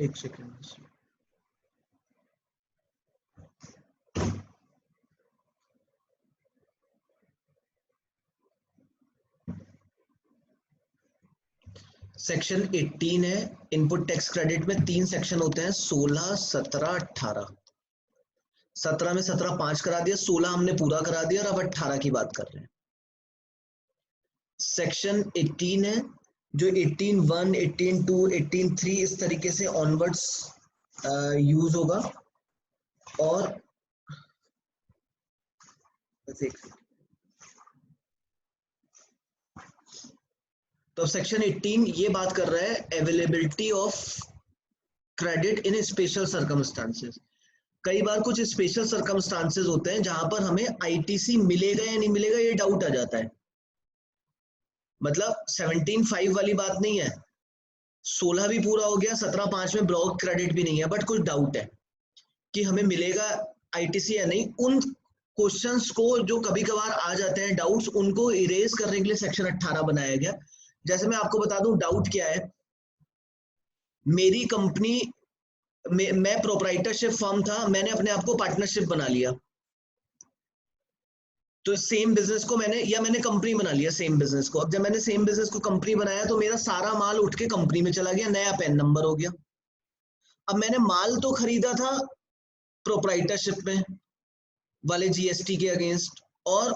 एक second. Section 18 है। Input tax credit में 3 सेक्शन होते हैं, 16, 17, 18। 17 में 17 5 करा दिया, 16 हमने पूरा करा दिया और अब 18 की बात कर रहे हैं। सेक्शन 18 है जो 18(1), 18(2), 18(3) इस तरीके से ऑनवर्ड्स यूज होगा। और तो सेक्शन 18 ये बात कर रहा है availability of credit in special circumstances. कई बार कुछ स्पेशल सर्कमस्टांसेस होते हैं जहां पर हमें आईटीसी मिलेगा या नहीं मिलेगा ये डाउट आ जाता है। मतलब 17(5) वाली बात नहीं है, 16 भी पूरा हो गया, 17(5) में ब्लॉक क्रेडिट भी नहीं है, बट कुछ डाउट है कि हमें मिलेगा आईटीसी या नहीं। उन क्वेश्चंस को जो कभी कभार आ जाते हैं डाउट्स, उनको इरेज करने के लिए सेक्शन 18 बनाया गया। जैसे मैं आपको बता दूं डाउट क्या है। मेरी कंपनी मैं प्रोप्राइटरशिप फर्म था, मैंने अपने आप को पार्टनरशिप बना लिया, तो सेम बिजनेस को मैंने कंपनी बना लिया सेम बिजनेस को। अब जब मैंने सेम बिजनेस को कंपनी बनाया तो मेरा सारा माल उठ के कंपनी में चला गया, नया पैन नंबर हो गया। अब मैंने माल तो खरीदा था प्रोप्राइटरशिप में वाले जीएसटी के अगेंस्ट, और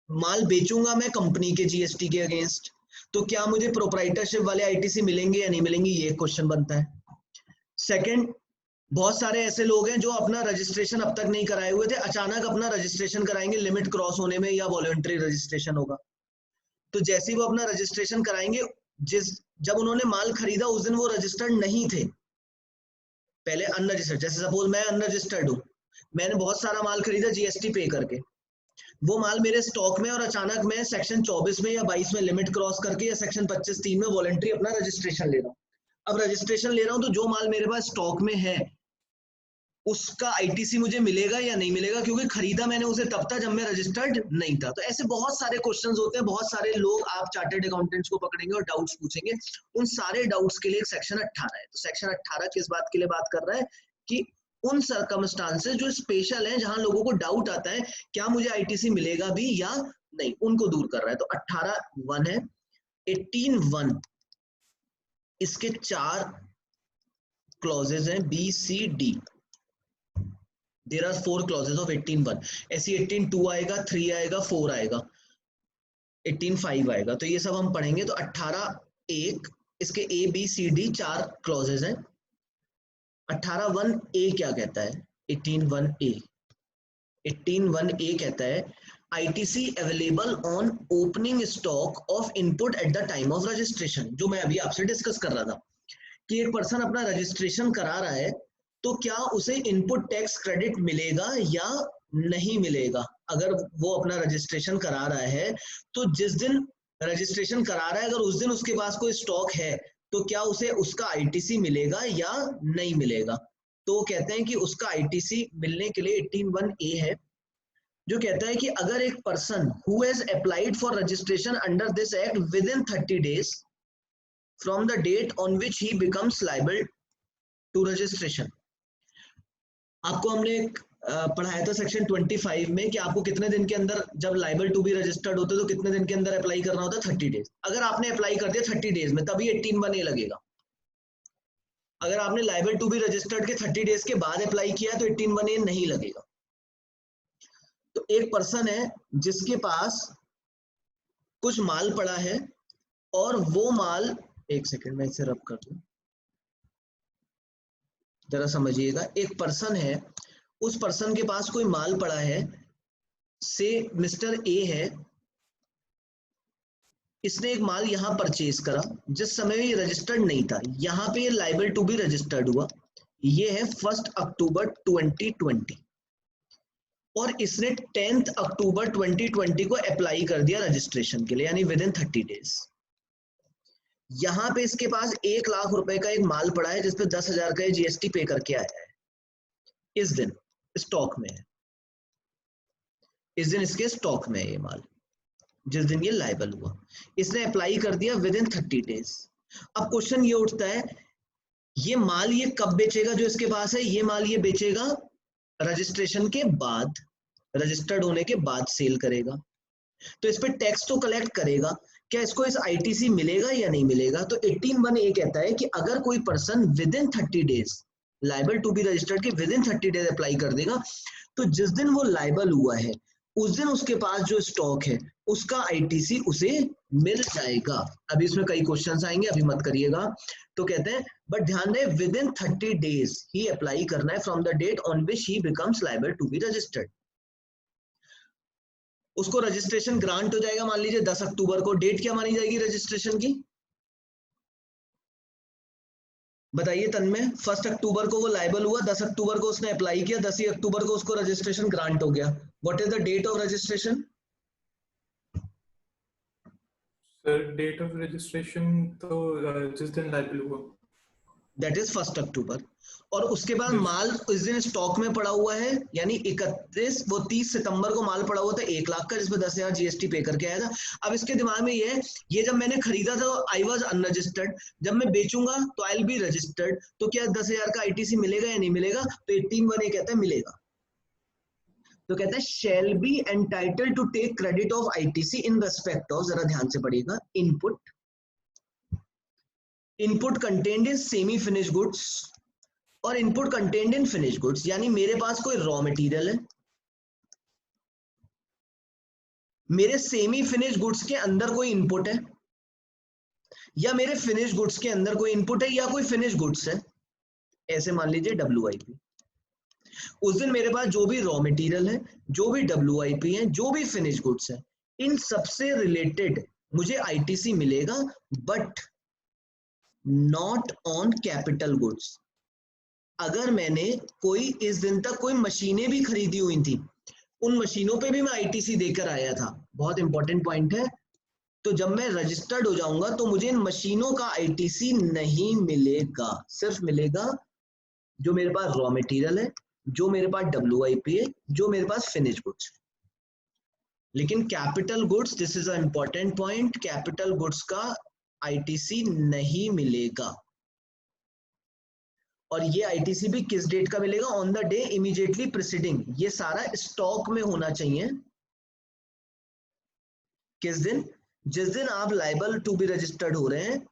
माल बेचूंगा मैं कंपनी के जीएसटी के अगेंस्ट, तो क्या मुझे प्रोप्राइटरशिप वाले आईटीसी मिलेंगे या नहीं मिलेंगे, ये क्वेश्चन बनता है। सेकंड, बहुत सारे ऐसे लोग हैं जो अपना रजिस्ट्रेशन अब तक नहीं कराए हुए थे, अचानक अपना रजिस्ट्रेशन कराएंगे लिमिट क्रॉस होने में या वॉलंटरी रजिस्ट्रेशन होगा, तो जैसे ही वो अपना रजिस्ट्रेशन कराएंगे, जब उन्होंने माल खरीदा उस दिन वो रजिस्टर्ड नहीं थे, पहले अनरजिस्टर्ड। जैसे सपोज मैं अनरजिस्टर्ड हूँ, मैंने बहुत सारा माल खरीदा जीएसटी पे करके, वो माल मेरे स्टॉक में, और अचानक मैं सेक्शन 24 में या 22 में लिमिट क्रॉस करके या सेक्शन 25(3) में वॉलंटरी अपना रजिस्ट्रेशन ले रहा हूँ। अब रजिस्ट्रेशन ले रहा हूँ तो जो माल मेरे पास स्टॉक में है उसका आईटीसी मुझे मिलेगा या नहीं मिलेगा, क्योंकि खरीदा मैंने उसे तब था जब मैं रजिस्टर्ड नहीं था। तो ऐसे बहुत सारे क्वेश्चंस होते हैं, बहुत सारे लोग आप चार्टर्ड अकाउंटेंट्स को पकड़ेंगे और डाउट्स पूछेंगे। उन सारे डाउट्स के लिए एक सेक्शन 18 है। तो सेक्शन 18 किस बात के लिए बात कर रहा है कि उन सर्कमस्टांसेस जो स्पेशल हैं, जहां लोगों को डाउट आता है क्या मुझे आईटीसी मिलेगा भी या नहीं, उनको दूर कर रहा है। तो 18(1) है। 18(1) इसके 4 क्लॉजेज हैं, B C D. There are 4 clauses of 18(1). ऐसी 18(2) आएगा, 3 आएगा, 4 आएगा, 18(5) आएगा। तो ये सब हम पढ़ेंगे। तो 18(1) इसके A B C D 4 clauses हैं। 18(1) ए क्या कहता है? 18(1) ए 18(1) ए कहता है ITC available on opening stock of input at the time of registration. जो मैं अभी आपसे डिस्कस कर रहा था कि एक पर्सन अपना रजिस्ट्रेशन करा रहा है तो क्या उसे इनपुट टैक्स क्रेडिट मिलेगा या नहीं मिलेगा। अगर वो अपना रजिस्ट्रेशन करा रहा है तो जिस दिन रजिस्ट्रेशन करा रहा है अगर उस दिन उसके पास कोई स्टॉक है तो क्या उसे उसका आईटीसी मिलेगा या नहीं मिलेगा। तो कहते हैं कि उसका आईटीसी मिलने के लिए 18(1) ए है, जो कहता है कि अगर एक person who has applied for registration under this act with in 30 days from the date on which he becomes liable to registration। आपको हमने पढ़ाया था सेक्शन 25 में कि आपको कितने दिन के अंदर जब लाइबल टू बी रजिस्टर्ड होते तो कितने दिन के अंदर अप्लाई करना होता है, 30 days। अगर आपने अप्लाई कर दिया 30 days में तभी 18(1) ए लगेगा। अगर आपने लाइबल टू बी रजिस्टर्ड के 30 days के बाद अप्लाई किया तो 18(1) ए नहीं लगेगा। तो एक पर्सन है जिसके पास कुछ माल पड़ा है और वो माल, एक सेकेंड मैं इसे रब कर दूं, जरा समझिएगा। एक पर्सन है, उस पर्सन के पास कोई माल पड़ा है, से मिस्टर ए है, इसने एक माल यहां परचेज करा जिस समय ये रजिस्टर्ड नहीं था, यहां पे लाइबल टू बी रजिस्टर्ड हुआ। ये है 1 अक्टूबर 2020 और इसने 10 अक्टूबर 2020 को अप्लाई कर दिया रजिस्ट्रेशन के लिए, यानी विद इन 30 days। यहां पे इसके पास 1 लाख रुपए का एक माल पड़ा है जिसपे 10,000 का जीएसटी पे करके आया है, इस दिन स्टॉक में है, इस दिन इसके स्टॉक में है ये माल, जिस दिन ये लाइबल हुआ। इसने अप्लाई कर दिया विद इन 30 days। अब क्वेश्चन ये उठता है ये माल ये कब बेचेगा जो इसके पास है, ये माल ये बेचेगा रजिस्ट्रेशन के बाद, रजिस्टर्ड होने के बाद सेल करेगा। तो इस पे टैक्स तो कलेक्ट करेगा, क्या इसको इस आईटीसी मिलेगा या नहीं मिलेगा? तो 18(1) कहता है कि अगर कोई person within 30 days liable to be registered के विद इन 30 डेज अप्लाई कर देगा, तो जिस दिन वो लाइबल हुआ है उस दिन उसके पास जो स्टॉक है उसका आईटीसी उसे मिल जाएगा। अभी इसमें कई क्वेश्चंस आएंगे, अभी मत करिएगा। तो कहते हैं बट ध्यान रहे विद इन 30 डेज ही अप्लाई करना है from the date on which he becomes liable to be registered. उसको रजिस्ट्रेशन ग्रांट हो जाएगा मान लीजिए 10 अक्टूबर को, डेट क्या मानी जाएगी रजिस्ट्रेशन की? बताइए तन्मय, 1 अक्टूबर को वो लाइबल हुआ, 10 अक्टूबर को उसने अप्लाई किया, 10 अक्टूबर को उसको रजिस्ट्रेशन ग्रांट हो गया। What is the date of registration? Sir date of registration तो जिस दिन लाइबल हुआ, दैट इज 1 अक्टूबर। और उसके बाद माल इस दिन स्टॉक में पड़ा हुआ है, यानी 30 सितंबर को माल पड़ा हुआ था 1 लाख का, जिसमें 10,000 जीएसटी पे करके आया था। अब इसके दिमाग में ये है, ये जब मैंने खरीदा था आई वॉज अनरजिस्टर्ड, जब मैं बेचूंगा तो आई विल बी रजिस्टर्ड, तो क्या 10,000 का आईटीसी मिलेगा या नहीं मिलेगा? तो 18(1) कहता है मिलेगा। तो कहता है shall be entitled to take credit of ITC in respect of, जरा ध्यान से पढ़िएगा, input contained in semi finish goods और input contained in finish goods. यानी मेरे पास कोई रॉ मटेरियल है, मेरे सेमी फिनिश गुड्स के अंदर कोई इनपुट है, या मेरे फिनिश गुड्स के अंदर कोई इनपुट है, या कोई फिनिश गुड्स है, ऐसे मान लीजिए WIP। उस दिन मेरे पास जो भी रॉ मटेरियल है, जो भी WIP है, जो भी फिनिश गुड्स है, इन सबसे रिलेटेड मुझे आईटीसी मिलेगा, but not on capital goods. अगर मैंने कोई इस दिन तक कोई मशीनें भी खरीदी हुई थी, उन मशीनों पे भी मैं आईटीसी देकर आया था, बहुत इंपॉर्टेंट पॉइंट है। तो जब मैं रजिस्टर्ड हो जाऊंगा तो मुझे इन मशीनों का आईटीसी नहीं मिलेगा, सिर्फ मिलेगा जो मेरे पास रॉ मटेरियल है, जो मेरे पास WIP है, जो मेरे पास फिनिश गुड्स। लेकिन capital goods, this is a important point, capital goods का आईटीसी नहीं मिलेगा। और ये आईटीसी भी किस डेट का मिलेगा? On the day immediately preceding. ये सारा स्टॉक में होना चाहिए। किस दिन? जिस दिन आप लाइबल टू बी रजिस्टर्ड हो रहे हैं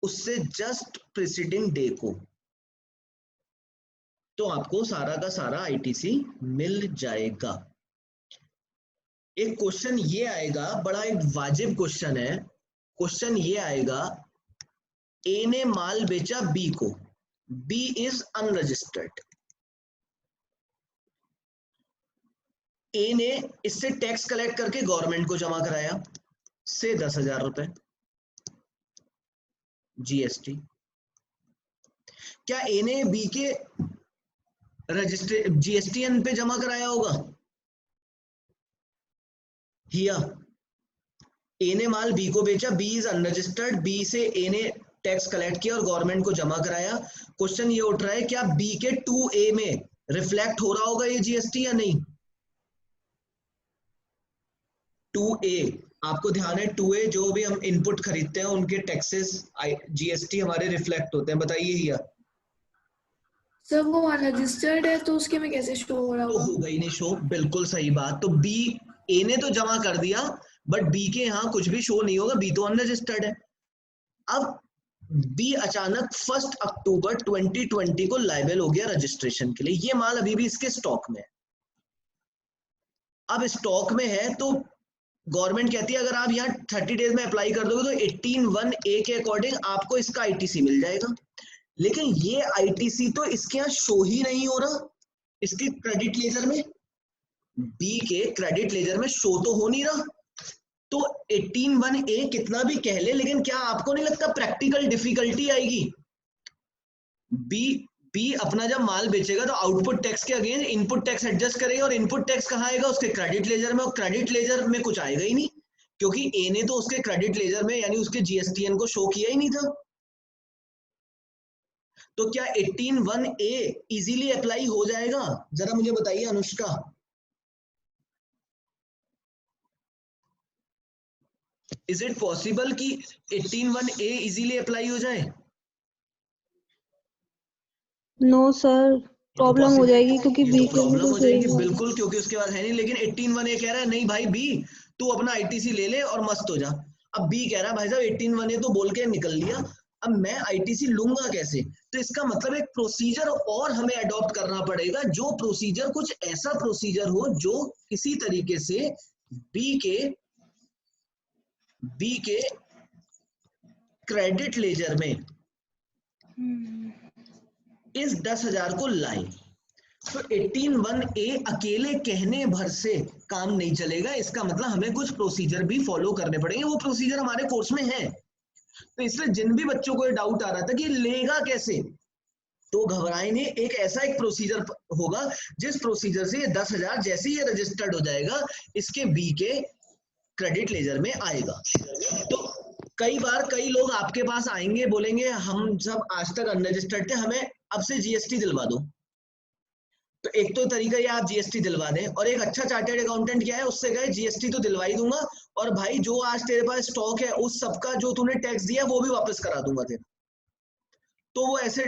उससे जस्ट प्रिसीडिंग डे को, तो आपको सारा का सारा आईटीसी मिल जाएगा। एक क्वेश्चन ये आएगा, बड़ा एक वाजिब क्वेश्चन है, क्वेश्चन ये आएगा, ए ने माल बेचा बी को, बी इज अनरजिस्टर्ड, ए ने इससे टैक्स कलेक्ट करके गवर्नमेंट को जमा कराया से 10,000 रुपए जीएसटी। क्या ए ने बी के रजिस्टर जीएसटीएन पे जमा कराया होगा? हिया ए ने माल बी को बेचा, बी इज अनरजिस्टर्ड, बी से ए ने टैक्स कलेक्ट किया और गवर्नमेंट को जमा कराया। क्वेश्चन ये उठ रहा है, क्या बी के 2A में रिफ्लेक्ट हो रहा होगा ये जीएसटी या नहीं? 2A, आपको ध्यान है 2A जो भी हम इनपुट खरीदते हैं उनके टैक्सेस जीएसटी हमारे रिफ्लेक्ट होते हैं, बताइए हिया। सर वो अनरजिस्टर्ड है तो उसके में कैसे शो हो रहा तो होगा? होगा ही नहीं शो, बिल्कुल सही बात। तो बी, ए ने तो जमा कर दिया बट बी के यहाँ कुछ भी शो नहीं होगा, बी तो अनरजिस्टर्ड है। अब बी अचानक 1 अक्टूबर 2020 को लाइबल हो गया रजिस्ट्रेशन के लिए, ये माल अभी भी इसके स्टॉक में है। अब स्टॉक में है तो गवर्नमेंट कहती है अगर आप यहाँ 30 डेज में अप्लाई कर दोगे तो 18(1)A के अकॉर्डिंग आपको इसका आईटीसी मिल जाएगा। लेकिन ये आईटीसी तो इसके यहाँ शो ही नहीं हो रहा, इसके क्रेडिट लेजर में, बी के क्रेडिट लेजर में शो तो हो नहीं रहा। तो 18(1)A कितना भी कह ले, लेकिन क्या आपको नहीं लगता प्रैक्टिकल डिफिकल्टी आएगी? बी अपना जब माल बेचेगा तो आउटपुट टैक्स के अगेंस्ट इनपुट टैक्स एडजस्ट करेगा, और इनपुट टैक्स कहाँ आएगा? उसके क्रेडिट लेजर में, और क्रेडिट लेजर में कुछ आएगा ही नहीं क्योंकि ए ने तो उसके क्रेडिट लेजर में यानी उसके जीएसटीएन को शो किया ही नहीं था। तो क्या 18(1)A इजीली अप्लाई हो जाएगा? जरा मुझे बताइए अनुष्का। इज इट पॉसिबल कि 18(1)A इजीली अप्लाई हो जाए? नो सर, प्रॉब्लम हो जाएगी क्योंकि ये बी तो के लिए प्रॉब्लम तो हो जाएगी चाहिए। बिल्कुल, क्योंकि उसके बाद है नहीं। लेकिन 18(1) ये कह रहा है नहीं भाई बी तू अपना आईटीसी ले ले और मस्त हो जा। अब बी कह रहा है भाई साहब 18(1) ये तो बोल के निकल लिया, अब मैं आईटीसी लूंगा कैसे? तो इसका मतलब एक प्रोसीजर और हमें अडॉप्ट करना पड़ेगा, जो प्रोसीजर कुछ ऐसा प्रोसीजर हो जो किसी तरीके से बी के क्रेडिट लेजर में इस 10,000 को लाए। तो 18(1) अकेले कहने भर से काम नहीं चलेगा, इसका मतलब हमें कुछ प्रोसीजर भी फॉलो करने पड़ेंगे, वो प्रोसीजर हमारे कोर्स में है। तो इसलिए जिन भी बच्चों को ये डाउट आ रहा था कि लेगा कैसे, तो घबराए नहीं, एक प्रोसीजर होगा जिस प्रोसीजर से ये 10,000 जैसे ही ये रजिस्टर्ड हो जाएगा इसके बी के क्रेडिट लेजर में आएगा। तो कई बार कई लोग आपके पास आएंगे, बोलेंगे हम जब आज तक अनरजिस्टर्ड थे, हमें अब से जीएसटी दिलवा दो। तो एक तो तरीका ये आप जीएसटी दिलवा दें, और एक अच्छा चार्टर्ड अकाउंटेंट क्या है, उससे कहे जीएसटी तो दिलवा ही दूंगा, और भाई जो आज तेरे पास स्टॉक है उस सबका जो तूने टैक्स दिया वो भी वापस करा दूंगा तेरा। तो वो ऐसे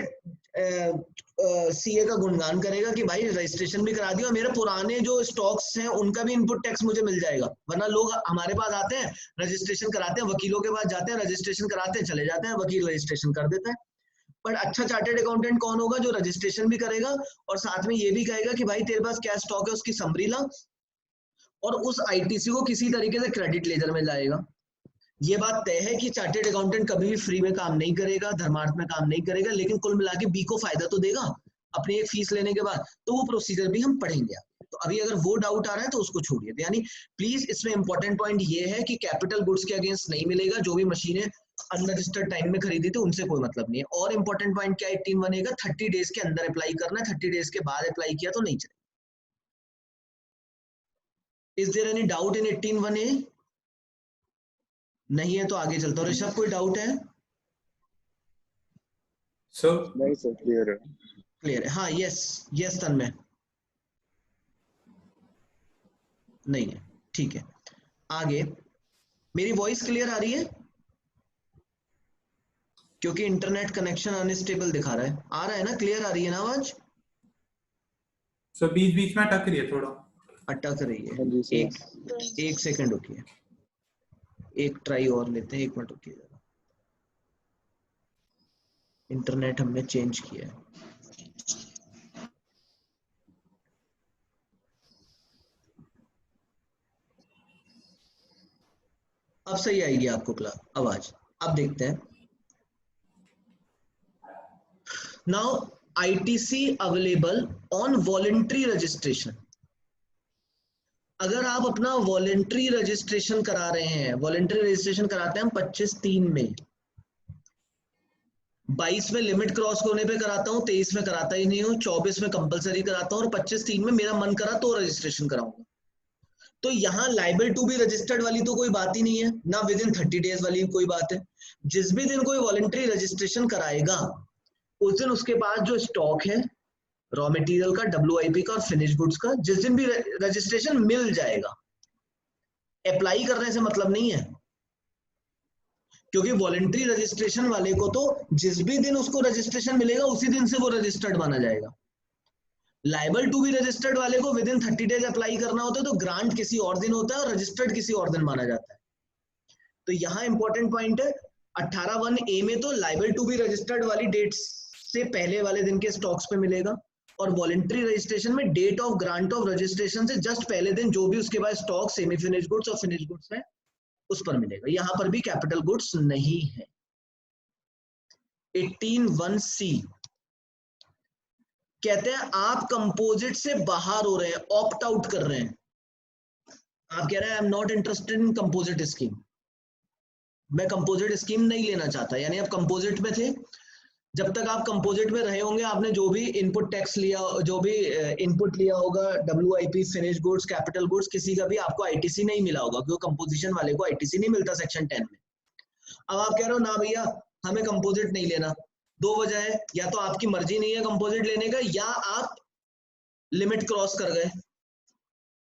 सीए का गुणगान करेगा कि भाई रजिस्ट्रेशन भी करा दिया, मेरे पुराने जो स्टॉक्स हैं उनका भी इनपुट टैक्स मुझे मिल जाएगा। वरना लोग हमारे पास आते हैं, रजिस्ट्रेशन कराते हैं, वकीलों के पास जाते हैं, रजिस्ट्रेशन कराते हैं, चले जाते हैं, वकील रजिस्ट्रेशन कर देता है। पर अच्छा चार्टर्ड अकाउंटेंट कौन होगा? जो रजिस्ट्रेशन भी करेगा और साथ में ये भी कहेगा कि भाई तेरे पास क्या स्टॉक है उसकी समरी ला, और उस आईटीसी को किसी तरीके से क्रेडिट लेजर में लाएगा। ये बात तय है कि चार्टर्ड अकाउंटेंट कभी भी फ्री में काम नहीं करेगा, धर्मार्थ में काम नहीं करेगा, लेकिन कुल मिला के बी को फायदा तो देगा अपनी एक फीस लेने के बाद। तो वो प्रोसीजर भी हम पढ़ेंगे। तो अभी अगर वो डाउट आ रहा है तो उसको छोड़िए। यानी प्लीज इसमें इंपॉर्टेंट पॉइंट ये है कि कैपिटल गुड्स के अगेंस्ट नहीं मिलेगा, जो भी मशीनें अनरजिस्टर्ड टाइम में खरीदी थी उनसे कोई मतलब नहीं है। और इंपॉर्टेंट पॉइंट क्या है 18(1) का, 30 डेज के अंदर अप्लाई करना है, 30 डेज के बाद अप्लाई किया तो नहीं चलेगा। Is there any doubt in 18(1)? नहीं है तो आगे चलता हूं। ऋषभ कोई डाउट है? नहीं सर, क्लियर है। क्लियर है, हाँ। यस तन्मय। नहीं है, ठीक है। आगे मेरी वॉइस क्लियर आ रही है? क्योंकि इंटरनेट कनेक्शन अनस्टेबल दिखा रहा है। आ रहा है ना? क्लियर आ रही है ना आवाज? सो बीच बीच में अटक रही है, थोड़ा अटक रही है। हाँ जी सर। एक सेकंड रुकिए, एक ट्राई और लेते हैं, 1 मिनट रुकिए जरा। इंटरनेट हमने चेंज किया है। अब सही आएगी आपको आवाज। अब देखते हैं। Now ITC available on voluntary registration. अगर आप अपना वॉलंटरी रजिस्ट्रेशन करा रहे हैं, वॉलंटरी रजिस्ट्रेशन कराते हैं हम 25(3) में, 22 में लिमिट क्रॉस होने पे कराता हूँ, 23 में कराता ही नहीं हूँ, 24 में कंपलसरी कराता हूँ, और 25(3) में मेरा मन करा तो रजिस्ट्रेशन कराऊंगा। तो यहाँ लाइबल टू बी रजिस्टर्ड वाली तो कोई बात ही नहीं है ना, विद इन 30 डेज वाली कोई बात है। जिस भी दिन कोई वॉलंटरी रजिस्ट्रेशन कराएगा उस दिन उसके पास जो स्टॉक है रॉ मटेरियल का, WIP का और फिनिश गुड्स का, जिस दिन भी रजिस्ट्रेशन मिल जाएगा। अप्लाई करने से मतलब नहीं है, क्योंकि वॉलंटरी रजिस्ट्रेशन वाले को तो जिस भी दिन उसको रजिस्ट्रेशन मिलेगा उसी दिन से वो रजिस्टर्ड माना जाएगा। लाइबल टू बी रजिस्टर्ड वाले को विद इन 30 डेज अप्लाई करना होता है, तो ग्रांट किसी और दिन होता है और रजिस्टर्ड किसी और दिन माना जाता है। तो यहाँ इंपॉर्टेंट पॉइंट है 18(1)(a) में तो लाइबल टू बी रजिस्टर्ड वाली डेट्स से पहले वाले दिन के स्टॉक्स पे मिलेगा, और वॉलंटरी रजिस्ट्रेशन में date of grant of registration से जस्ट पहले दिन जो भी उसके पास स्टॉक सेमी फिनिश गुड्स और फिनिश गुड्स है उस पर मिलेगा। यहां पर भी कैपिटल गुड्स नहीं है। 18(1)(c) कहते हैं आप कंपोजिट से बाहर हो रहे हैं, ऑप्ट आउट कर रहे हैं। आप कह रहे हैं I am not interested in composite scheme, मैं कंपोजिट स्कीम नहीं लेना चाहता। यानी आप कंपोजिट में थे, जब तक आप कंपोजिट में रहे होंगे आपने जो भी इनपुट टैक्स लिया, जो भी इनपुट लिया होगा, WIP, finish goods, capital goods, किसी का भी आपको आईटीसी नहीं मिला होगा, क्योंकि कंपोजिशन वाले को आईटीसी नहीं मिलता सेक्शन 10 में। अब आप कह रहे हो ना भैया हमें कंपोजिट नहीं लेना। दो वजह है, या तो आपकी मर्जी नहीं है कंपोजिट लेने का, या आप लिमिट क्रॉस कर गए,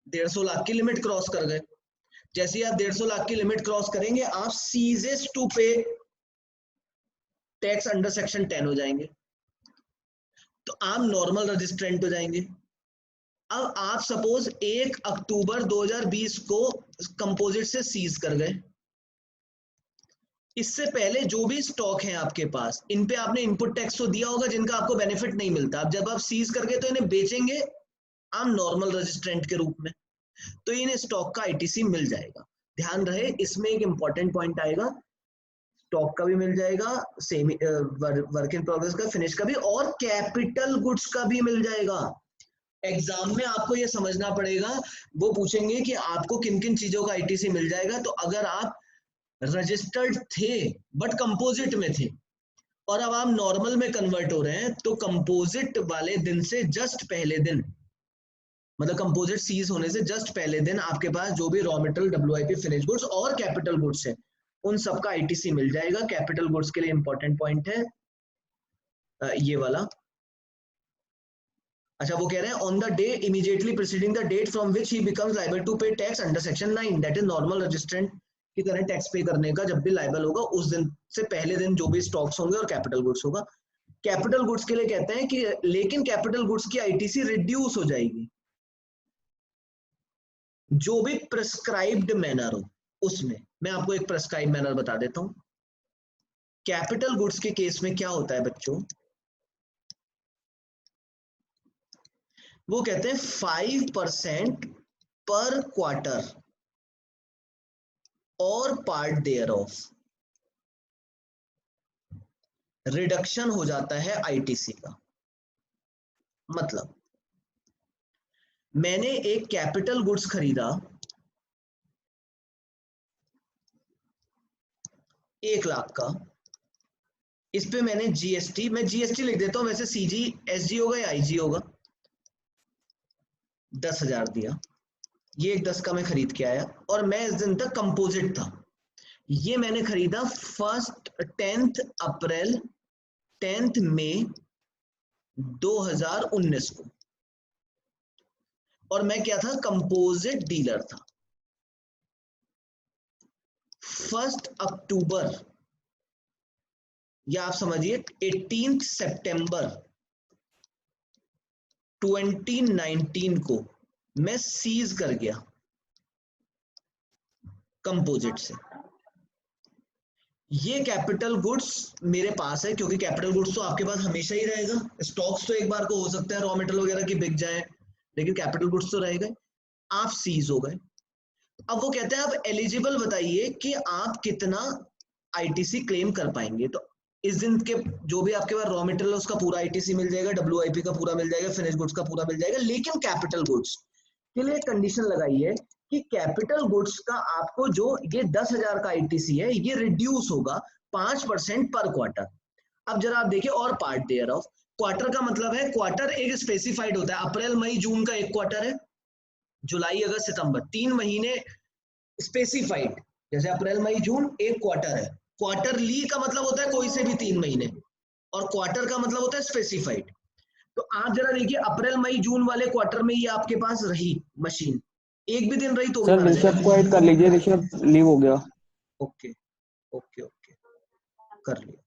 150 लाख की लिमिट क्रॉस कर गए। जैसे ही आप 150 लाख की लिमिट क्रॉस करेंगे आप ceases to pay tax under section 10 हो जाएंगे। तो आप नॉर्मल रजिस्ट्रेंट हो जाएंगे। अब आप सपोज 1 अक्टूबर 2020 को कंपोजिट से सीज कर गए। इससे पहले जो भी स्टॉक है आपके पास, इन पे आपने इनपुट टैक्स तो दिया होगा जिनका आपको बेनिफिट नहीं मिलता। अब जब आप सीज करके तो इन्हें बेचेंगे आप नॉर्मल रजिस्ट्रेंट के रूप में, तो इन्हें स्टॉक का आईटीसी मिल जाएगा। ध्यान रहे इसमें एक इंपॉर्टेंट पॉइंट आएगा, स्टॉक का भी मिल जाएगा, सेमी वर्क इन प्रोग्रेस का, फिनिश का भी, और कैपिटल गुड्स का भी मिल जाएगा। एग्जाम में आपको ये समझना पड़ेगा, वो पूछेंगे कि आपको किन किन चीजों का आईटीसी मिल जाएगा। तो अगर आप रजिस्टर्ड थे बट कंपोजिट में थे और अब आप नॉर्मल में कन्वर्ट हो रहे हैं, तो कंपोजिट वाले दिन से जस्ट पहले दिन, मतलब कंपोजिट सीज होने से जस्ट पहले दिन आपके पास जो भी raw material, WIP, finish goods और कैपिटल गुड्स है, उन सबका आईटीसी मिल जाएगा। कैपिटल गुड्स के लिए इंपॉर्टेंट पॉइंट है ये वाला। अच्छा, वो कह रहे हैं on the day immediately preceding the date from which he becomes liable to pay tax under section 9, that is normal registrant की तरह टैक्स पे करने का जब भी लायबल होगा, उस दिन से पहले दिन जो भी स्टॉक्स होंगे और कैपिटल गुड्स होगा। कैपिटल गुड्स के लिए कहते हैं कि लेकिन कैपिटल गुड्स की आईटीसी रिड्यूस हो जाएगी जो भी प्रिस्क्राइब्ड मैनर हो उसमें। मैं आपको एक प्रिस्क्राइब मैनर बता देता हूं। कैपिटल गुड्स के केस में क्या होता है बच्चों, वो कहते हैं 5% पर क्वार्टर और पार्ट देयर ऑफ रिडक्शन हो जाता है आईटीसी का। मतलब मैंने एक कैपिटल गुड्स खरीदा 1 लाख का, इस पे मैंने जीएसटी, मैं जीएसटी लिख देता हूं, वैसे सीजी एसजी होगा या आईजी होगा, 10,000 दिया। ये एक 10 का मैं खरीद के आया और मैं इस दिन तक कंपोजिट था। ये मैंने खरीदा 10th अप्रैल 10th मई 2019 को, और मैं क्या था, कंपोजिट डीलर था। 1 अक्टूबर या आप समझिए 18 सितंबर 2019 को मैं सीज कर गया कंपोजिट से। ये कैपिटल गुड्स मेरे पास है, क्योंकि कैपिटल गुड्स तो आपके पास हमेशा ही रहेगा। स्टॉक्स तो एक बार को हो सकता है रॉ मटेरियल वगैरह की बिक जाए, लेकिन कैपिटल गुड्स तो रहेगा। आप सीज हो गए। अब वो कहते हैं आप एलिजिबल बताइए कि आप कितना आईटीसी क्लेम कर पाएंगे। तो इस दिन के जो भी आपके पास रॉ मटेरियल है उसका पूरा आईटीसी मिल जाएगा, डब्ल्यूआईपी का पूरा मिल जाएगा, फिनिश गुड्स का पूरा मिल जाएगा। लेकिन कैपिटल गुड्स के लिए कंडीशन लगाई है कि कैपिटल गुड्स का आपको जो ये 10,000 का आईटीसी है ये रिड्यूस होगा 5% पर क्वार्टर। अब जरा आप देखिए, और पार्ट देयर ऑफ, क्वार्टर का मतलब है क्वार्टर एक स्पेसिफाइड होता है। अप्रैल मई जून का एक क्वार्टर है, जुलाई अगस्त सितंबर 3 महीने स्पेसिफाइड, जैसे अप्रैल मई जून एक क्वार्टर है। क्वार्टरली का मतलब होता है कोई से भी 3 महीने, और क्वार्टर का मतलब होता है स्पेसिफाइड। तो आप जरा देखिए अप्रैल मई जून वाले क्वार्टर में ये आपके पास रही मशीन, एक भी दिन रही तो सर ऋषभ को ऐड कर लीजिए, ऋषभ लीव हो गया। ओके ओके ओके, कर लिया।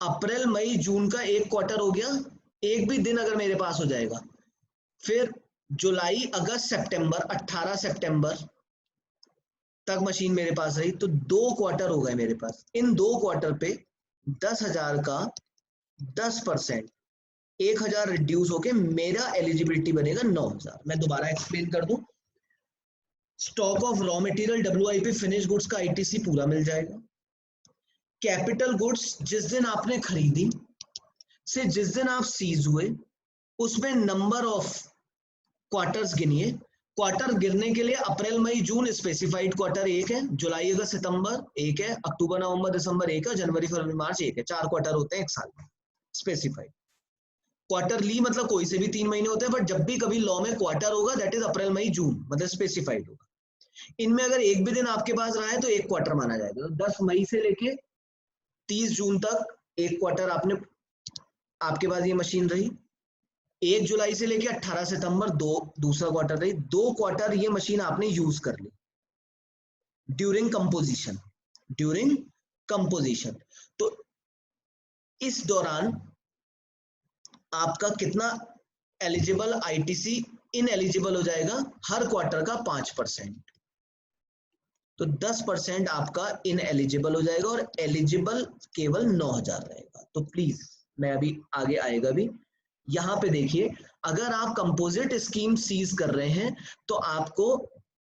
अप्रैल मई जून का एक क्वार्टर हो गया, एक भी दिन अगर मेरे पास हो जाएगा, फिर जुलाई अगस्त सितंबर 18 सितंबर तक मशीन मेरे पास रही, तो 2 क्वार्टर हो गए मेरे पास। इन 2 क्वार्टर पे 10,000 का 10% 1,000 रिड्यूस होके मेरा एलिजिबिलिटी बनेगा 9,000। मैं दोबारा एक्सप्लेन कर दूं, stock of raw material, WIP, finish goods का आईटीसी पूरा मिल जाएगा। कैपिटल गुड्स जिस दिन आपने खरीदी से जिस दिन आप सीज हुए, उसमें नंबर ऑफ क्वार्टर्स गिनिए। क्वार्टर गिरने के लिए अप्रैल मई जून स्पेसिफाइड क्वार्टर 1 है, जुलाई अगस्त सितंबर 1 है, अक्टूबर नवंबर दिसंबर 1 है, जनवरी फरवरी मार्च 1 है। 4 क्वार्टर होते हैं एक साल में स्पेसिफाइड। क्वार्टरली मतलब कोई से भी 3 महीने होते हैं, बट जब भी कभी लॉ में क्वार्टर होगा दैट इज अप्रैल मई जून, मतलब स्पेसिफाइड होगा। इनमें अगर एक भी दिन आपके पास रहा है तो एक क्वार्टर माना जाएगा। तो 10 मई से लेके 30 जून तक एक क्वार्टर आपके पास ये मशीन रही। 1 जुलाई से लेके 18 सितंबर दूसरा क्वार्टर रही। 2 क्वार्टर ये मशीन आपने यूज कर ली ड्यूरिंग कंपोजिशन। During composition. तो इस दौरान आपका कितना एलिजिबल आईटीसी इन एलिजिबल हो जाएगा, हर क्वार्टर का 5%। तो 10% आपका इन एलिजिबल हो जाएगा और एलिजिबल केवल 9,000 रहेगा। तो प्लीज, मैं अभी आगे आएगा भी, यहां पे देखिए, अगर आप कंपोजिट स्कीम सीज कर रहे हैं तो आपको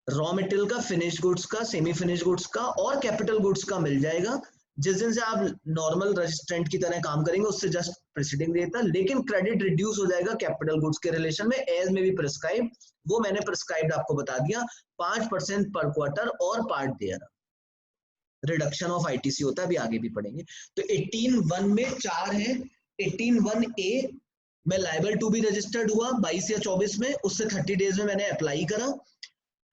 रॉ मटेरियल का, फिनिश गुड्स का, सेमी फिनिश गुड्स का और कैपिटल गुड्स का मिल जाएगा। जिस दिन से आप नॉर्मल रजिस्ट्रेंट की तरह काम करेंगे उससे जस्ट प्रिसीडिंग देता, लेकिन क्रेडिट रिड्यूस हो जाएगा कैपिटल गुड्स के रिलेशन में, एज में भी प्रिस्क्राइब, वो मैंने प्रिस्क्राइब्ड आपको बता दिया, 5% पर क्वार्टर और part their reduction of ITC होता है, अभी आगे भी पढ़ेंगे। तो 18(1) में 4 है। 18(1)A मैं लायबल टू बी रजिस्टर्ड हुआ 22 या 24 में, उससे 30 डेज में मैंने अप्लाई करा।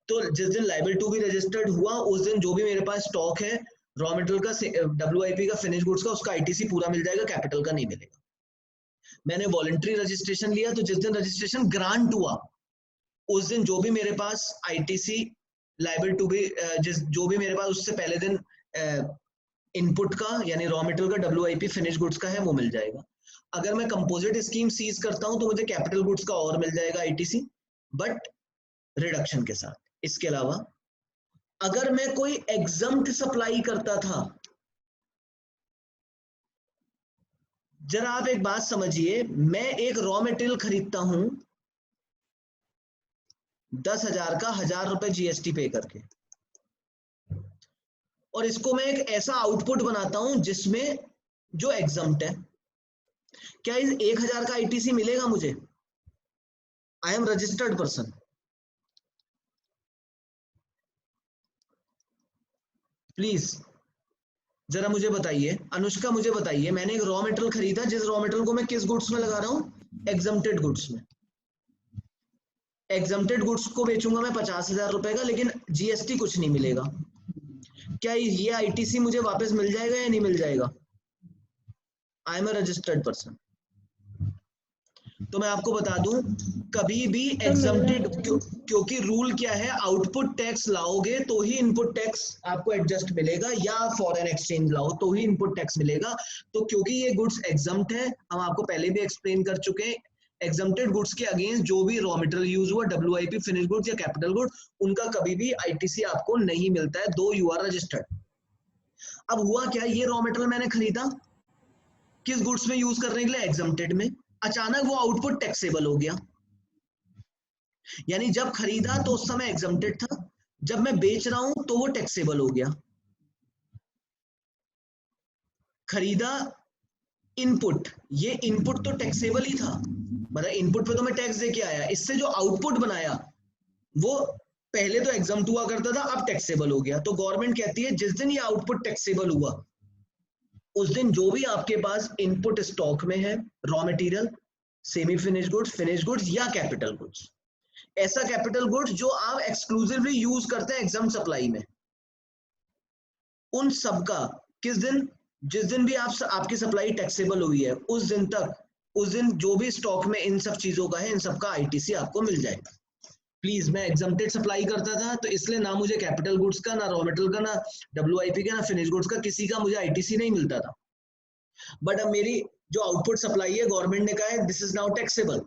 तो जिस दिन लायबल टू बी रजिस्टर्ड हुआ उस दिन जो भी मेरे पास स्टॉक है रॉ मटेरियल का, डब्ल्यूआईपी का, फिनिश गुड्स का, उसका आईटीसी पूरा मिल जाएगा, कैपिटल का नहीं मिलेगा। मैंने वॉलंटरी रजिस्ट्रेशन लिया, तो जिस दिन रजिस्ट्रेशन ग्रांट हुआ उस दिन जो भी मेरे पास आईटीसी लायबल टू बी, जो भी मेरे पास उससे पहले दिन इनपुट का यानी रॉ मटेरियल का, डब्ल्यूआईपी, फिनिश गुड्स का है, वो मिल जाएगा। अगर मैं कंपोजिट स्कीम सीज करता हूं तो मुझे कैपिटल गुड्स का और मिल जाएगा आईटीसी, बट रिडक्शन के साथ। इसके अलावा अगर मैं कोई एग्जम्प्ट सप्लाई करता था, जरा आप एक बात समझिए, मैं एक रॉ मटेरियल खरीदता हूं 10,000 का, 1,000 रुपए जीएसटी पे करके, और इसको मैं एक ऐसा आउटपुट बनाता हूं जिसमें जो एग्जम्प्ट है, क्या इस 1,000 का आईटीसी मिलेगा मुझे? I am registered person. Please जरा मुझे बताइए, अनुष्का मुझे बताइए, मैंने एक रॉ मटेरियल खरीदा, जिस रॉ मटेरियल को मैं किस गुड्स में लगा रहा हूं? एग्जम्प्टेड गुड्स में। एग्जम्प्टेड गुड्स को बेचूंगा मैं 50,000 रुपए का, लेकिन जीएसटी कुछ नहीं मिलेगा। क्या ये आईटीसी मुझे वापस मिल जाएगा या नहीं मिल जाएगा? I am a registered person. तो मैं आपको बता दूं, कभी भी एग्जम्प्टेड, क्योंकि रूल क्या है, आउटपुट टैक्स लाओगे तो ही इनपुट टैक्स आपको एडजस्ट मिलेगा, या फॉरेन एक्सचेंज लाओ तो ही इनपुट टैक्स मिलेगा। तो क्योंकि ये गुड्स एग्जम्प्ट है, हम आपको पहले भी एक्सप्लेन कर चुके हैं, एग्जम्प्टेड गुड्स के अगेंस्ट जो भी रॉ मटेरियल यूज हुआ, डब्ल्यूआईपी, फिनिश गुड्स या कैपिटल गुड्स, उनका कभी भी आईटीसी आपको नहीं मिलता है, दो यू आर रजिस्टर्ड। अब हुआ क्या, ये रॉ मटेरियल मैंने खरीदा किस गुड्स में यूज करने के लिए? एग्जम्प्टेड में। अचानक वो आउटपुट टैक्सेबल हो गया, यानी जब खरीदा तो उस समय एग्जम्प्टेड था, जब मैं बेच रहा हूं तो वो टैक्सेबल हो गया। खरीदा इनपुट, ये इनपुट तो टैक्सेबल ही था, मतलब इनपुट पे तो मैं टैक्स देके आया, इससे जो आउटपुट बनाया वो पहले तो एग्जम्प्ट हुआ करता था, अब टैक्सेबल हो गया। तो गवर्नमेंट कहती है जिस दिन ये आउटपुट टैक्सेबल हुआ उस दिन जो भी आपके पास इनपुट स्टॉक में है, raw material, semi finish goods या कैपिटल गुड्स, ऐसा कैपिटल गुड्स जो आप एक्सक्लूसिवली यूज करते हैं एग्जाम सप्लाई में, उन सब का किस दिन, जिस दिन भी आपकी सप्लाई टैक्सेबल हुई है उस दिन तक, उस दिन जो भी स्टॉक में इन सब चीजों का है, इन सब का आईटीसी आपको मिल जाएगा। प्लीज, मैं एग्जम्प्टेड सप्लाई करता था तो इसलिए ना मुझे कैपिटल गुड्स का, ना रॉ मटेरियल का, ना डब्ल्यूआईपी का, ना फिनिश गुड्स का, किसी का मुझे आईटीसी नहीं मिलता था। बट अब मेरी जो आउटपुट सप्लाई है, गवर्नमेंट ने कहा है दिस इज नाउ टैक्सेबल,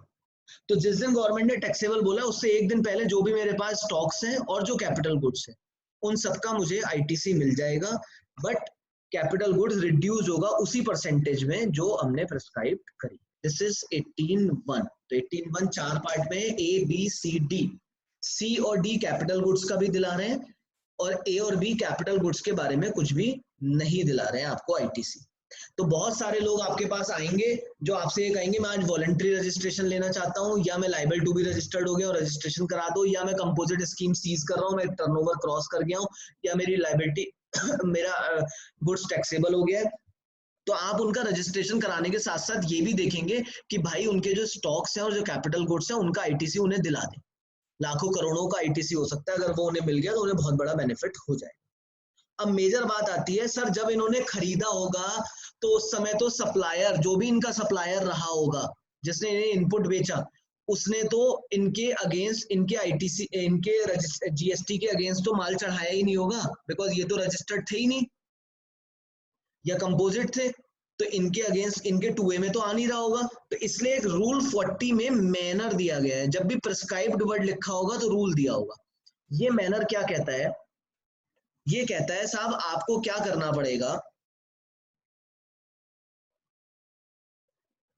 तो जिस दिन गवर्नमेंट ने टैक्सेबल बोला उससे एक दिन पहले जो भी मेरे पास स्टॉक्स हैं और जो कैपिटल गुड्स हैं उन सबका मुझे आईटीसी मिल जाएगा, बट कैपिटल गुड्स रिड्यूस होगा उसी परसेंटेज में जो हमने प्रिस्क्राइब करी। This is 18(1). तो 18(1) 4 पार्ट में है, ए बी सी डी। सी और डी कैपिटल गुड्स का भी दिला रहे हैं और ए और बी कैपिटल गुड्स के बारे में कुछ भी नहीं दिला रहे हैं आपको आईटीसी। तो बहुत सारे लोग आपके पास आएंगे जो आपसे ये कहेंगे मैं आज वॉलंटरी रजिस्ट्रेशन लेना चाहता हूं, या मैं लायबल टू बी रजिस्टर्ड हो गया और रजिस्ट्रेशन करा दो, या मैं कंपोजिट स्कीम सीज कर रहा हूं, मैं टर्नओवर क्रॉस कर गया हूं, या मेरी लायबिलिटी मेरा गुड्स टैक्सेबल हो गया है। तो आप उनका रजिस्ट्रेशन कराने के साथ साथ ये भी देखेंगे कि भाई उनके जो स्टॉक्स हैं और जो कैपिटल गुड्स हैं उनका आईटीसी उन्हें दिला दें। लाखों करोड़ों का आईटीसी हो सकता है, अगर वो उन्हें मिल गया तो उन्हें बहुत बड़ा बेनिफिट हो जाएगा। अब मेजर बात आती है, सर जब इन्होंने खरीदा होगा तो उस समय तो सप्लायर, जो भी इनका सप्लायर रहा होगा जिसने इन्हें इनपुट बेचा, उसने तो इनके अगेंस्ट, इनके आईटीसी, इनके जीएसटी के अगेंस्ट तो माल चढ़ाया ही नहीं होगा, बिकॉज ये तो रजिस्टर्ड थे ही नहीं। या कंपोजिट थे, तो इनके अगेंस्ट इनके 2A में तो आ नहीं रहा होगा, तो इसलिए एक रूल 40 में मैनर दिया गया है। जब भी प्रिस्क्राइब्ड वर्ड लिखा होगा तो रूल दिया होगा। ये मैनर क्या कहता है? ये कहता है साहब आपको क्या करना पड़ेगा,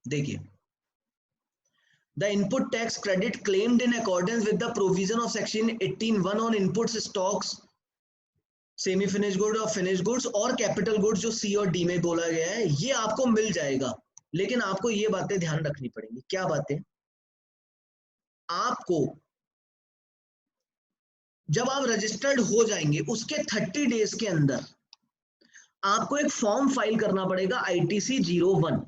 देखिए, The input tax credit claimed in accordance with the provision of section 18(1) on inputs, stocks, semi finish good और फिनिश गुड्स और कैपिटल गुड्स जो सी और डी में बोला गया है, ये आपको मिल जाएगा। लेकिन आपको ये बातें ध्यान रखनी पड़ेंगी। क्या बातें? आपको जब आप रजिस्टर्ड हो जाएंगे उसके 30 डेज के अंदर आपको एक फॉर्म फाइल करना पड़ेगा ITC 01।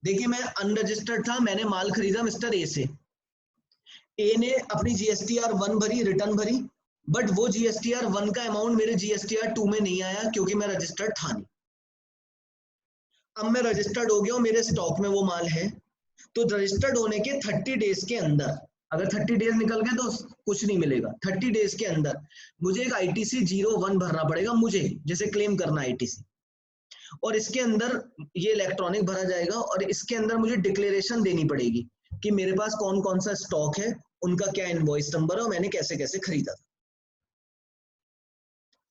देखिए, मैं अनरजिस्टर्ड था, मैंने माल खरीदा मिस्टर ए से। ए ने अपनी GSTR 1 भरी, रिटर्न भरी, बट वो GSTR 1 का अमाउंट मेरे GSTR 2 में नहीं आया क्योंकि मैं रजिस्टर्ड था नहीं। अब मैं रजिस्टर्ड हो गया हूं, मेरे स्टॉक में वो माल है, तो रजिस्टर्ड होने के 30 डेज के अंदर, अगर 30 डेज निकल गए तो कुछ नहीं मिलेगा, 30 डेज के अंदर मुझे एक ITC 01 भरना पड़ेगा, मुझे जैसे क्लेम करना ITC, और इसके अंदर ये इलेक्ट्रॉनिक भरा जाएगा और इसके अंदर मुझे डिक्लेरेशन देनी पड़ेगी कि मेरे पास कौन कौन सा स्टॉक है, उनका क्या इनवॉइस नंबर है और मैंने कैसे कैसे खरीदा था।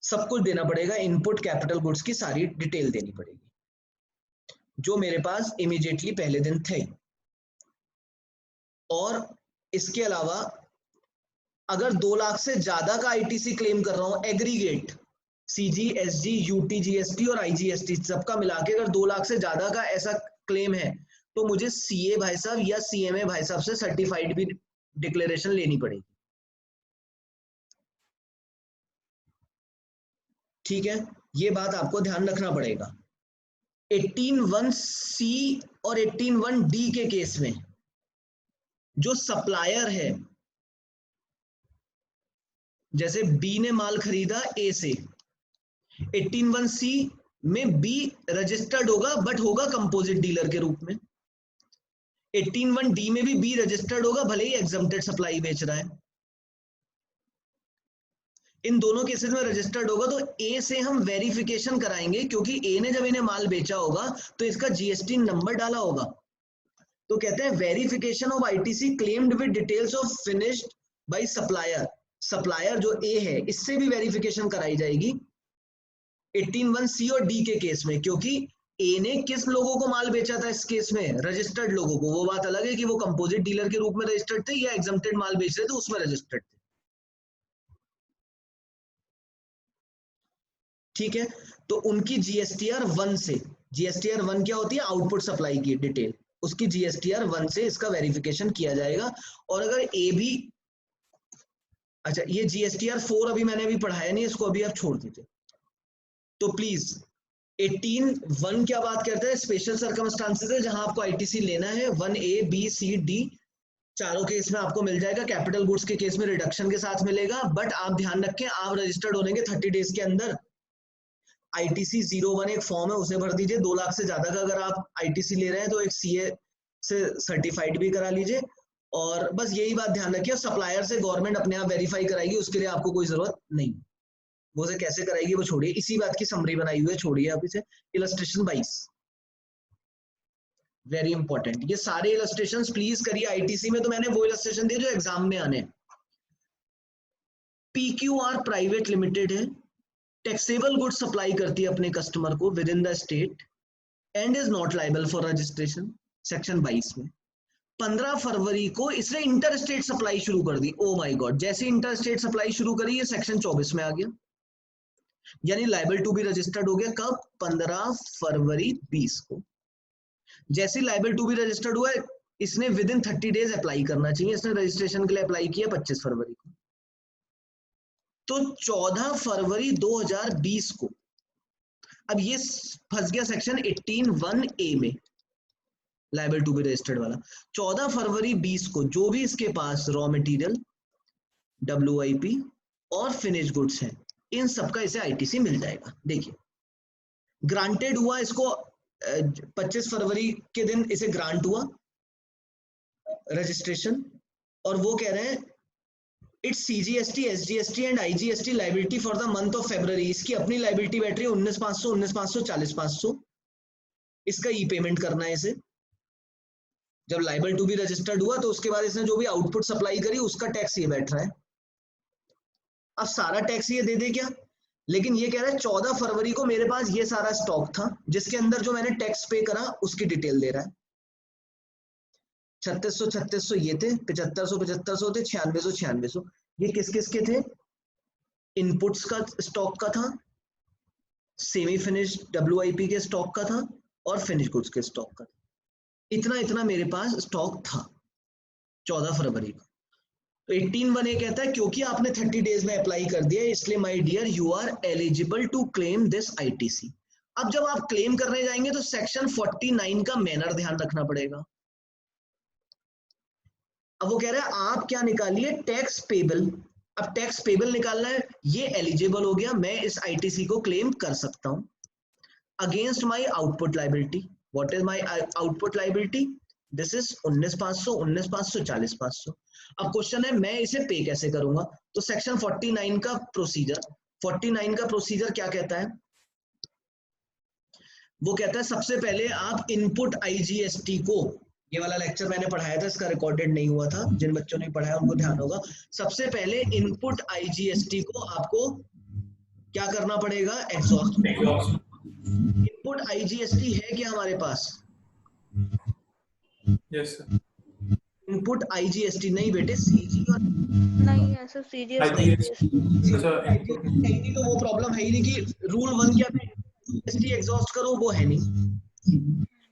सब कुछ देना पड़ेगा, इनपुट कैपिटल गुड्स की सारी डिटेल देनी पड़ेगी जो मेरे पास इमीडिएटली पहले दिन थे। और इसके अलावा अगर 2 लाख से ज्यादा का ITC क्लेम कर रहा हूं aggregate, CG, SG, UT, GST और IGST सबका मिला के अगर 2 लाख से ज्यादा का ऐसा क्लेम है तो मुझे CA भाई साहब या CMA भाई साहब से सर्टिफाइड भी डिक्लेरेशन लेनी पड़ेगी। ठीक है, ये बात आपको ध्यान रखना पड़ेगा। 18(1)C और 18(1)D के केस में जो सप्लायर है, जैसे B ने माल खरीदा A से, 18(1)C में B रजिस्टर्ड होगा बट होगा कंपोजिट डीलर के रूप में। 18(1)D में भी B रजिस्टर्ड होगा भले ही एग्जम्प्टेड सप्लाई बेच रहा है। इन दोनों केसेस में रजिस्टर्ड होगा तो A से हम वेरिफिकेशन कराएंगे क्योंकि A ने जब इन्हें माल बेचा होगा तो इसका GST नंबर डाला होगा। तो कहते हैं verification of ITC claimed with details of finished by supplier. Supplier जो A है इससे भी वेरिफिकेशन कराई जाएगी 18(1)C और D के केस में, क्योंकि A ने किस लोगों को माल बेचा था इस केस में? रजिस्टर्ड लोगों को। वो बात अलग है कि वो कंपोजिट डीलर के रूप में रजिस्टर्ड थे या एग्जम्प्टेड माल बेच रहे थे उसमें रजिस्टर्ड थे। ठीक है, तो उनकी GSTR 1 से, GSTR 1 क्या होती है? आउटपुट सप्लाई की डिटेल, उसकी GSTR 1 से इसका वेरिफिकेशन किया जाएगा। और अगर A भी, अच्छा ये GSTR 4 अभी मैंने अभी पढ़ाया नहीं, इसको अभी आप छोड़ दीजिए। तो प्लीज 18(1) क्या बात करता है? स्पेशल सर्कमस्टांसेस है जहां आपको ITC लेना है। 1A, B, C, D चारों केस में आपको मिल जाएगा। कैपिटल गुड्स के केस में रिडक्शन के साथ मिलेगा, बट आप ध्यान रखें आप रजिस्टर्ड होने के 30 डेज के अंदर ITC 01 एक फॉर्म है उसे भर दीजिए। 2 लाख से ज्यादा का अगर आप ITC ले रहे हैं तो एक CA से सर्टिफाइड भी करा लीजिए। और बस यही बात ध्यान रखिए, सप्लायर से गवर्नमेंट अपने आप वेरीफाई कराएगी, उसके लिए आपको कोई जरूरत नहीं। वो से कैसे कराएगी वो छोड़िए, इसी बात की समरी बनाई हुई है, छोड़िए आप इसे। इलस्ट्रेशन 22 वेरी इंपॉर्टेंट, ये सारे इलस्ट्रेशंस प्लीज करिए। ITC में तो मैंने वो इलस्ट्रेशन दिए जो एग्जाम में आने। PQR प्राइवेट लिमिटेड है, टैक्सेबल गुड सप्लाई करती है अपने कस्टमर को with in the state and is not liable for registration. Section 22 में 15 फरवरी को इसने इंटर स्टेट सप्लाई शुरू कर दी। ओ माय गॉड, जैसे इंटर स्टेट सप्लाई शुरू करी ये सेक्शन 24 में आ गया, यानी लायबल टू बी रजिस्टर्ड हो गया। कब? 15 फरवरी 20 को। जैसे लायबल टू बी रजिस्टर्ड हुआ इसने विद इन 30 डेज अप्लाई करना चाहिए। इसने रजिस्ट्रेशन के लिए अप्लाई किया 25 फरवरी को, तो 14 फरवरी 2020 को अब ये फंस गया सेक्शन 18(1)A में, लायबल टू बी रजिस्टर्ड वाला। 14 फरवरी 20 को जो भी इसके पास रॉ मटेरियल, WIP और फिनिश गुड्स हैं, इन सबका इसे ITC मिल जाएगा। देखिए ग्रांटेड हुआ इसको 25 फरवरी के दिन इसे ग्रांट हुआ रजिस्ट्रेशन, और वो कह रहे हैं it's CGST, SGST and IGST liability for the month of February। इसकी अपनी लाइबिलिटी बैठ रही है 19,500, 19,500, 40,500। इसका ई पेमेंट करना है इसे। जब लाइबल टू बी रजिस्टर्ड हुआ तो उसके बाद इसने जो भी आउटपुट सप्लाई करी उसका टैक्स ये बैठ रहा है। अब सारा टैक्स ये दे दे क्या, लेकिन ये कह रहा है 14 फरवरी को मेरे पास ये सारा स्टॉक था जिसके अंदर जो मैंने टैक्स पे करा उसकी डिटेल दे रहा है। 3600 ये थे, 7500 थे, 9600। ये किस किस के थे? इनपुट्स का स्टॉक का था, सेमी फिनिश्ड WIP के स्टॉक का था और फिनिश गुड्स के स्टॉक का था। इतना मेरे पास स्टॉक था 14 फरवरी को। तो 18(1) कहता है क्योंकि आपने 30 डेज में अप्लाई कर दिया इसलिए my dear you are eligible to claim this ITC। अब जब आप क्लेम करने जाएंगे तो सेक्शन 49 का मैनर ध्यान रखना पड़ेगा। अब वो कह रहा है आप क्या निकालिए, टैक्स पेबल। अब टैक्स पेबल निकालना है, ये एलिजिबल हो गया, मैं इस ITC को क्लेम कर सकता हूं against my output liability. What is my output liability? This is 19,500, 19,500, 40,500। अब क्वेश्चन है मैं इसे पे कैसे करूंगा? तो सेक्शन 49 का प्रोसीजर क्या कहता है? वो कहता है सबसे पहले आप इनपुट IGST को, ये वाला लेक्चर मैंने पढ़ाया था, इसका रिकॉर्डेड नहीं हुआ था, जिन बच्चों ने पढ़ाया उनको ध्यान होगा। सबसे पहले इनपुट IGST को आपको क्या करना पड़ेगा? एग्जॉस्ट। इनपुट IGST है क्या हमारे पास? Yes sir. इनपुट IGST नहीं बेटे, CG और नहीं है सर, CGST। तो वो प्रॉब्लम है ही नहीं कि रूल 1 क्या था, IGST एग्जॉस्ट करो, वो है नहीं।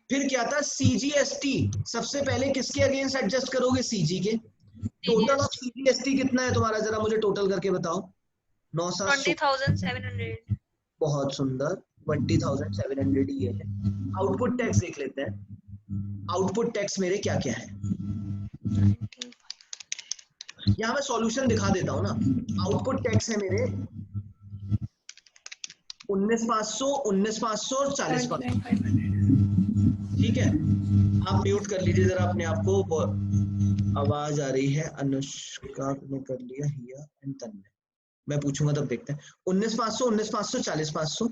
फिर क्या था? CGST सबसे पहले किसके अगेंस्ट एडजस्ट करोगे? CG के। टोटल ऑफ CGST कितना है तुम्हारा, जरा मुझे टोटल करके बताओ। 20,700। बहुत सुंदर, 20,700 ये है। आउटपुट टैक्स देख लेते हैं। आउटपुट टैक्स मेरे क्या क्या है, यहाँ मैं सॉल्यूशन दिखा देता हूं ना। आउटपुट टैक्स है मेरे 19,500, 19,500 और 40,500। ठीक है, आप म्यूट कर लीजिए जरा अपने आप को, आवाज आ रही है। अनुष्का ने कर लिया, हिया एंड तन्मय। मैं पूछूंगा तब देखते हैं। 19,500, 19,500, 40,500।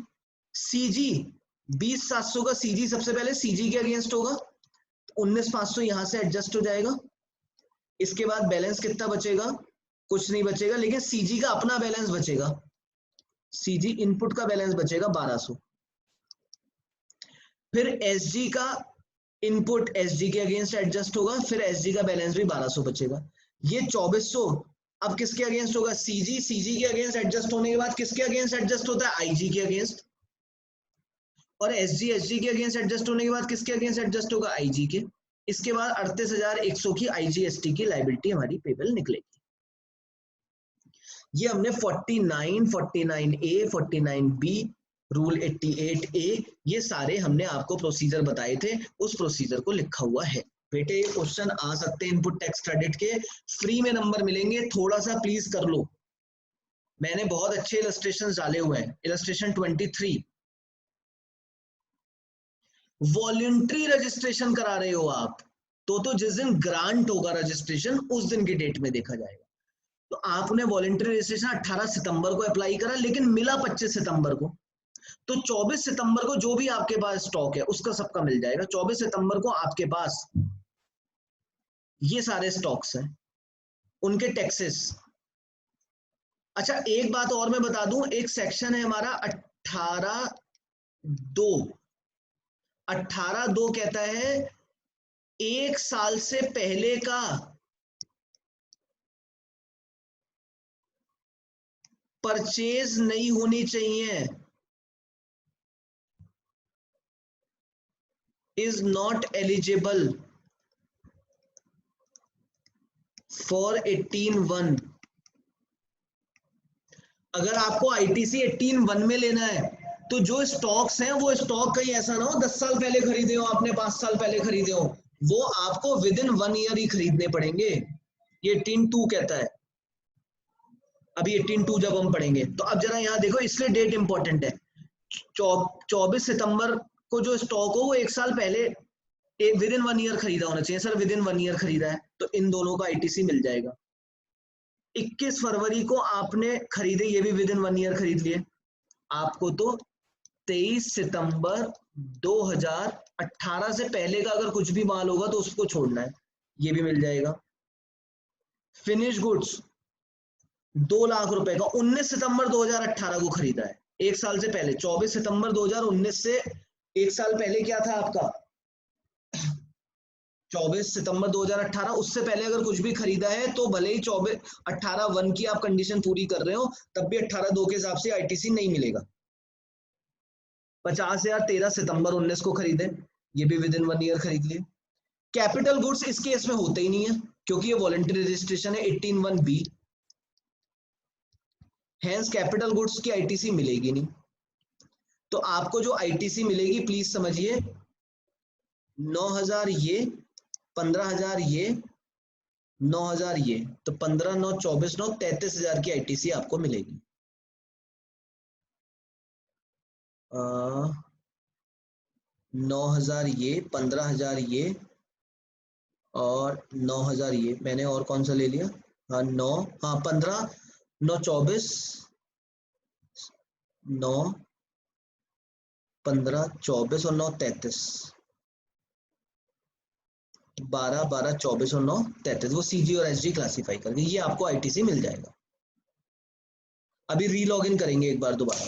CG 20,700 का CG सबसे पहले CG के अगेंस्ट होगा, 19,500 यहां से एडजस्ट हो जाएगा। इसके बाद बैलेंस कितना बचेगा? कुछ नहीं बचेगा, लेकिन CG का अपना बैलेंस बचेगा। CG इनपुट का बैलेंस बचेगा 1,200। फिर SG का इनपुट SG के अगेंस्ट एडजस्ट होगा, फिर SG का बैलेंस भी 1,200 बचेगा। ये 2,400 अब किसके अगेंस्ट होगा? CG के अगेंस्ट एडजस्ट होने के बाद किसके अगेंस्ट एडजस्ट होता है? IG के अगेंस्ट। और SG के अगेंस्ट एडजस्ट होने के बाद किसके अगेंस्ट एडजस्ट होगा? IG के। इसके बाद 38,100 की IGST की लाइबिलिटी हमारी पेबल निकलेगी। ये हमने 49, 49A, 49B, रूल 88A, ये सारे हमने आपको प्रोसीजर बताए थे, उस प्रोसीजर को लिखा हुआ है। बेटे ये क्वेश्चन आ सकते हैं इनपुट टैक्स क्रेडिट के, फ्री में नंबर मिलेंगे, थोड़ा सा प्लीज कर लो। मैंने बहुत अच्छे इलस्ट्रेशंस डाले हुए हैं। इलस्ट्रेशन 23, वॉलंटरी रजिस्ट्रेशन करा रहे हो आप तो जिस दिन ग्रांट होगा रजिस्ट्रेशन उस दिन की डेट में देखा जाएगा। तो आपने वॉलंटरी रजिस्ट्रेशन 18 सितंबर को अप्लाई करा, लेकिन मिला 25 सितंबर को, तो 24 सितंबर को जो भी आपके पास स्टॉक है उसका सबका मिल जाएगा। 24 सितंबर को आपके पास ये सारे स्टॉक्स हैं, उनके टैक्सेस। अच्छा एक बात और मैं बता दूं, एक सेक्शन है हमारा 18(2). 18(2) कहता है 1 साल से पहले का परचेज नहीं होनी चाहिए, इज नॉट एलिजिबल फॉर 18(1). अगर आपको ITC 18(1) में लेना है तो जो स्टॉक्स हैं वो स्टॉक कहीं ऐसा ना हो 10 साल पहले खरीदे हो आपने, 5 साल पहले खरीदे हो, वो आपको विदिन 1 ईयर ही खरीदने पड़ेंगे। ये 18(2) कहता है। अभी 18(2) जब हम पढ़ेंगे तो अब जरा यहाँ देखो, इसलिए डेट इंपॉर्टेंट है। 24 सितंबर को जो स्टॉक हो वो 1 साल पहले विदिन 1 ईयर खरीदा होना चाहिए। सर विदिन 1 ईयर खरीदा है तो इन दोनों का ITC मिल जाएगा। 21 फरवरी को आपने खरीदे, ये भी विद इन 1 ईयर खरीद लिए, आपको तो 23 सितंबर 2018 से पहले का अगर कुछ भी माल होगा तो उसको छोड़ना है, ये भी मिल जाएगा। फिनिश गुड्स 2 लाख रुपए का 19 सितंबर 2018 को खरीदा है, 1 साल से पहले। 24 सितंबर 2019 से 1 साल पहले क्या था आपका, 24 सितंबर 2018, उससे पहले अगर कुछ भी खरीदा है तो भले ही 18(1) की आप कंडीशन पूरी कर रहे हो, तब भी 18(2) के हिसाब से आईटीसी नहीं मिलेगा। 50,000 13 सितंबर 19 को खरीदे, ये भी विद इन 1 ईयर खरीद लिए। कैपिटल गुड्स इस केस में होते ही नहीं है क्योंकि ये वॉलंटरी रजिस्ट्रेशन है 18(1)(b), हेंस कैपिटल गुड्स की आईटीसी मिलेगी नहीं। तो आपको जो आईटीसी मिलेगी प्लीज समझिए, 9,000 ये, 15,000 ये, 9,000 ये, तो 15, 9, 24, 9, 33,000 की आईटीसी आपको मिलेगी। 9,000 ये, 15,000 ये और 9,000 ये, मैंने और कौन सा ले लिया, 15, 9, 24, 9, 15, 24 और 9, 33, 12, 12, 24 और 9, 33, वो सीजी और एसजी क्लासीफाई करके ये आपको आईटीसी मिल जाएगा। अभी रीलॉग इन करेंगे एक बार दोबारा।